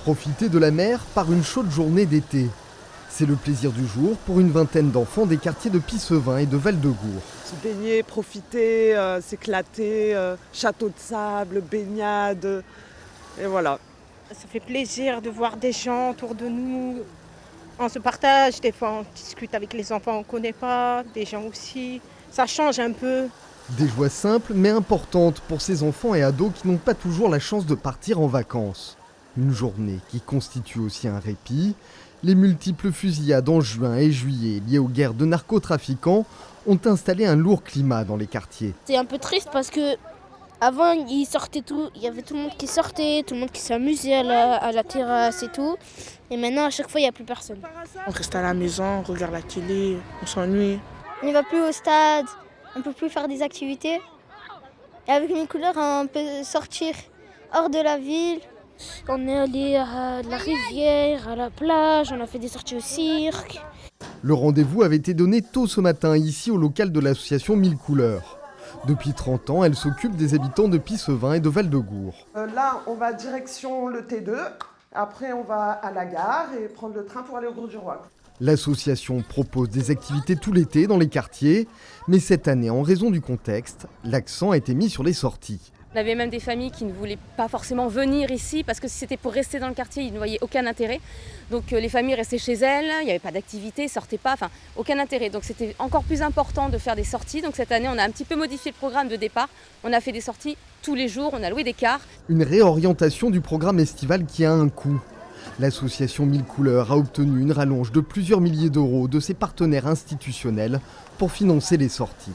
Profiter de la mer par une chaude journée d'été. C'est le plaisir du jour pour une vingtaine d'enfants des quartiers de Pissevin et de Val-de-Gour. Se baigner, profiter, s'éclater, château de sable, baignade, et voilà. Ça fait plaisir de voir des gens autour de nous. On se partage, des fois on discute avec les enfants qu'on ne connaît pas, des gens aussi. Ça change un peu. Des joies simples mais importantes pour ces enfants et ados qui n'ont pas toujours la chance de partir en vacances. Une journée qui constitue aussi un répit. Les multiples fusillades en juin et juillet liées aux guerres de narcotrafiquants ont installé un lourd climat dans les quartiers. C'est un peu triste parce que avant il y avait tout le monde qui sortait, tout le monde qui s'amusait à la terrasse et tout. Et maintenant à chaque fois il n'y a plus personne. On reste à la maison, on regarde la télé, on s'ennuie. On ne va plus au stade, on ne peut plus faire des activités. Et avec Mille-Couleurs, on peut sortir hors de la ville. On est allé à la rivière, à la plage, on a fait des sorties au cirque. Le rendez-vous avait été donné tôt ce matin ici au local de l'association Mille-Couleurs. Depuis 30 ans, elle s'occupe des habitants de Pissevin et de Val-de-Gour. Là, on va direction le T2. Après, on va à la gare et prendre le train pour aller au Grau-du-Roi. L'association propose des activités tout l'été dans les quartiers, mais cette année, en raison du contexte, l'accent a été mis sur les sorties. On avait même des familles qui ne voulaient pas forcément venir ici parce que si c'était pour rester dans le quartier, ils ne voyaient aucun intérêt. Donc les familles restaient chez elles, il n'y avait pas d'activité, ne sortaient pas, enfin aucun intérêt. Donc c'était encore plus important de faire des sorties. Donc cette année, on a un petit peu modifié le programme de départ. On a fait des sorties tous les jours, on a loué des cars. Une réorientation du programme estival qui a un coût. L'association Mille-Couleurs a obtenu une rallonge de plusieurs milliers d'euros de ses partenaires institutionnels pour financer les sorties.